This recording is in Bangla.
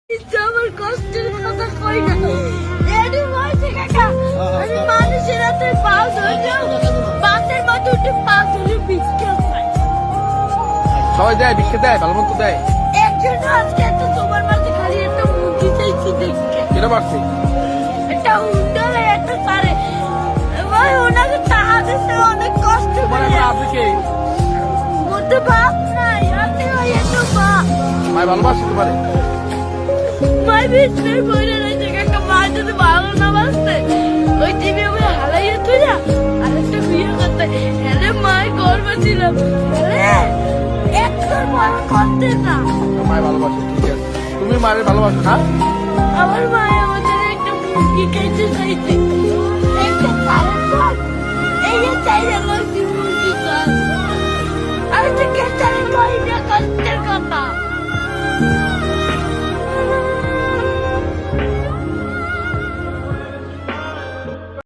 আমার কষ্টের কথা কই না এডি বলছে কাকা আমি মানুষের হাতে পা ধরলাম বাতের মধ্যে উঠে পা ধরে ভিক্ষা চাই সবাই দেয় ভিক্ষা দেয় ভালো মতো দেয় একজন আজকে তো তোমার মাঝে খালি একটা মুরগি চাইছি দেখতে কেন পারছে একটা উন্ডালে একটা পারে ভাই ওনাকে টাকা দিতে অনেক কষ্ট তোমার করে এখন আপনি কে মধ্যে বাপ নাই আপনি ওই একটা বাপ ভাই ভালোবাসে তোমারে মাই বিছনের বইরে রয়েছে কাকা মা যদি ভালো না বাসতে ওই টিভি আমি হারাইয়ে তুই না আর একটা বিয়ে করতে হ্যাঁ মাই গর্ব ছিলাম একটার বড় করতে না মায়ের ভালোবাসে ঠিক আছে তুমি মায়ের ভালোবাসো না আমার মা আমাদের একটা মুরগি খাইতে চাইছে একটা চালের চাল এই যে চাইলে মুরগি খান আমি তো কেচারে কই না করতে